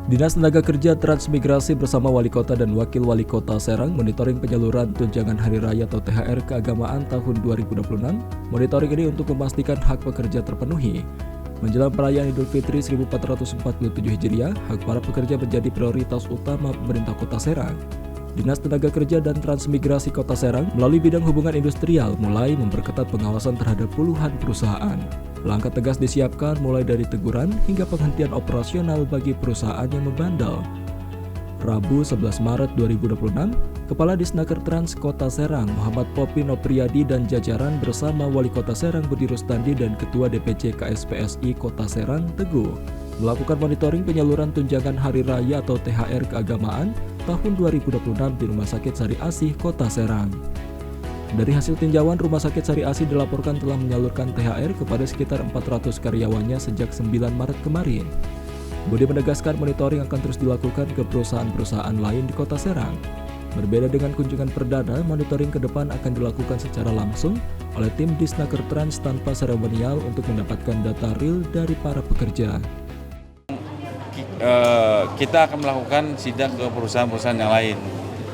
Dinas Tenaga Kerja Transmigrasi bersama Wali Kota dan Wakil Wali Kota Serang monitoring penyaluran tunjangan Hari Raya atau THR keagamaan tahun 2026. Monitoring ini untuk memastikan hak pekerja terpenuhi. Menjelang perayaan Idul Fitri 1447 Hijriah, hak para pekerja menjadi prioritas utama pemerintah Kota Serang. Dinas Tenaga Kerja dan Transmigrasi Kota Serang melalui bidang hubungan industrial mulai memperketat pengawasan terhadap puluhan perusahaan. Langkah tegas disiapkan mulai dari teguran hingga penghentian operasional bagi perusahaan yang membandel. Rabu 11 Maret 2026, Kepala Disnaker Trans Kota Serang Muhammad Popi Nopriyadi dan jajaran bersama Wali Kota Serang Budi Rustandi dan Ketua DPC KSPSI Kota Serang Teguh melakukan monitoring penyaluran tunjangan Hari Raya atau THR keagamaan tahun 2026 di Rumah Sakit Sari Asih Kota Serang. Dari hasil tinjauan, Rumah Sakit Sari Asih dilaporkan telah menyalurkan THR kepada sekitar 400 karyawannya sejak 9 Maret kemarin. Budi menegaskan monitoring akan terus dilakukan ke perusahaan-perusahaan lain di Kota Serang. Berbeda dengan kunjungan perdana, monitoring ke depan akan dilakukan secara langsung oleh tim Disnaker Trans tanpa seremonial untuk mendapatkan data real dari para pekerja. Kita akan melakukan sidak ke perusahaan-perusahaan yang lain.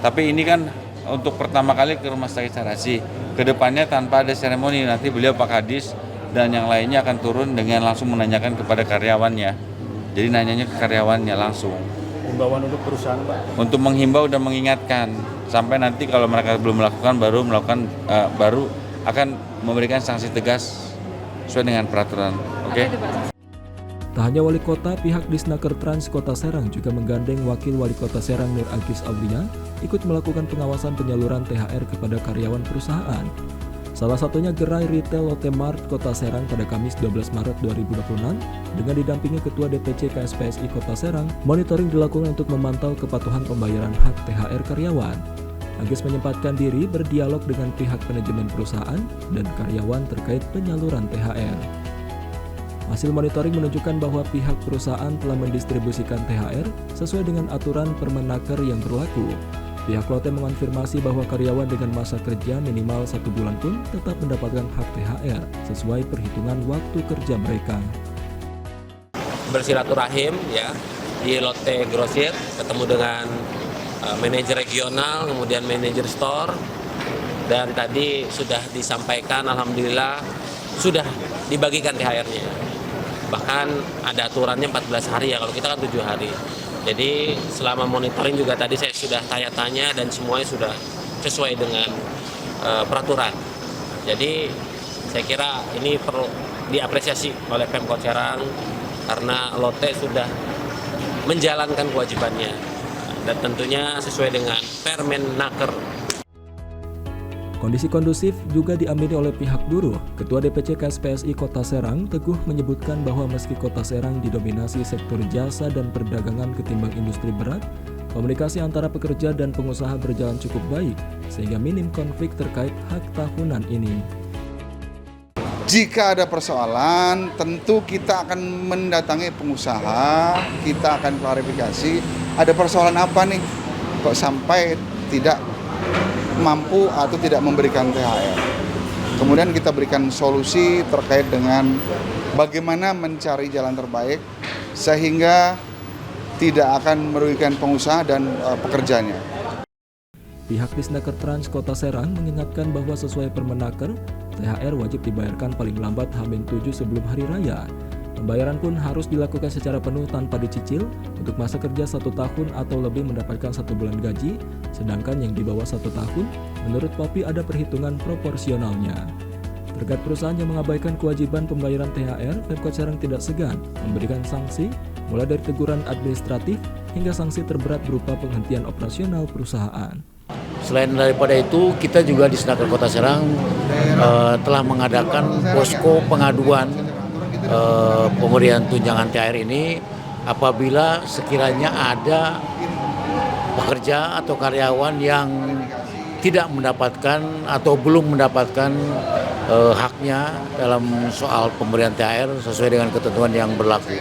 Tapi ini kan untuk pertama kali ke Rumah Sakit Sari Asih. Kedepannya tanpa ada seremoni, nanti beliau Pak Kadis dan yang lainnya akan turun dengan langsung menanyakan kepada karyawannya. Jadi nanyanya ke karyawannya langsung. Himbauan untuk perusahaan, Pak? Untuk menghimbau dan mengingatkan. Sampai nanti kalau mereka belum melakukan, baru akan memberikan sanksi tegas sesuai dengan peraturan. Oke? Tak hanya Wali Kota, pihak Disnaker Trans Kota Serang juga menggandeng Wakil Wali Kota Serang Nur Agis Aulia ikut melakukan pengawasan penyaluran THR kepada karyawan perusahaan. Salah satunya gerai retail Lotte Mart Kota Serang pada Kamis 12 Maret 2026 dengan didampingi Ketua DPC KSPSI Kota Serang. Monitoring dilakukan untuk memantau kepatuhan pembayaran hak THR karyawan. Agis menyempatkan diri berdialog dengan pihak manajemen perusahaan dan karyawan terkait penyaluran THR. Hasil monitoring menunjukkan bahwa pihak perusahaan telah mendistribusikan THR sesuai dengan aturan Permenaker yang berlaku. Pihak Lotte mengonfirmasi bahwa karyawan dengan masa kerja minimal 1 bulan pun tetap mendapatkan hak THR sesuai perhitungan waktu kerja mereka. Bersilaturahim ya di Lotte Grosir, ketemu dengan manajer regional, kemudian manajer store, dan tadi sudah disampaikan alhamdulillah sudah dibagikan THR-nya. Bahkan ada aturannya 14 hari ya, kalau kita kan 7 hari. Jadi selama monitoring juga tadi saya sudah tanya-tanya dan semuanya sudah sesuai dengan peraturan. Jadi saya kira ini perlu diapresiasi oleh Pemkot Serang karena Lotte sudah menjalankan kewajibannya dan tentunya sesuai dengan Permenaker. Kondisi kondusif juga diamini oleh pihak buruh. Ketua DPC KSPSI Kota Serang Teguh menyebutkan bahwa meski Kota Serang didominasi sektor jasa dan perdagangan ketimbang industri berat, komunikasi antara pekerja dan pengusaha berjalan cukup baik, sehingga minim konflik terkait hak tahunan ini. Jika ada persoalan, tentu kita akan mendatangi pengusaha, kita akan klarifikasi, ada persoalan apa nih, kok sampai tidak mampu atau tidak memberikan THR. Kemudian kita berikan solusi terkait dengan bagaimana mencari jalan terbaik sehingga tidak akan merugikan pengusaha dan pekerjanya. Pihak Disnaker Trans Kota Serang mengingatkan bahwa sesuai Permenaker, THR wajib dibayarkan paling lambat H-7 sebelum Hari Raya. Pembayaran pun harus dilakukan secara penuh tanpa dicicil untuk masa kerja 1 tahun atau lebih mendapatkan 1 bulan gaji, sedangkan yang di bawah 1 tahun, menurut Popi ada perhitungan proporsionalnya. Terkait perusahaan yang mengabaikan kewajiban pembayaran THR, Pemkot Serang tidak segan memberikan sanksi mulai dari teguran administratif hingga sanksi terberat berupa penghentian operasional perusahaan. Selain daripada itu, kita juga di Disnaker Kota Serang telah mengadakan posko pengaduan pemberian tunjangan THR ini apabila sekiranya ada pekerja atau karyawan yang tidak mendapatkan atau belum mendapatkan haknya dalam soal pemberian THR sesuai dengan ketentuan yang berlaku.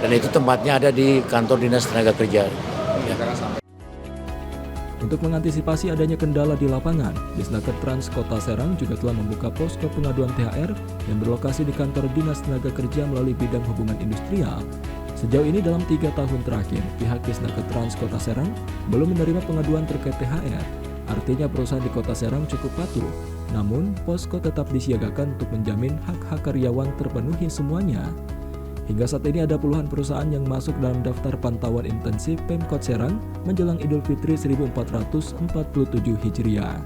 Dan itu tempatnya ada di kantor Dinas Tenaga Kerja. Ya. Untuk mengantisipasi adanya kendala di lapangan, Disnaker Trans Kota Serang juga telah membuka posko pengaduan THR yang berlokasi di kantor Dinas Tenaga Kerja melalui bidang hubungan industrial. Sejauh ini dalam 3 tahun terakhir, pihak Disnaker Trans Kota Serang belum menerima pengaduan terkait THR. Artinya perusahaan di Kota Serang cukup patuh. Namun, posko tetap disiagakan untuk menjamin hak-hak karyawan terpenuhi semuanya. Hingga saat ini ada puluhan perusahaan yang masuk dalam daftar pantauan intensif Pemkot Serang menjelang Idul Fitri 1447 Hijriah.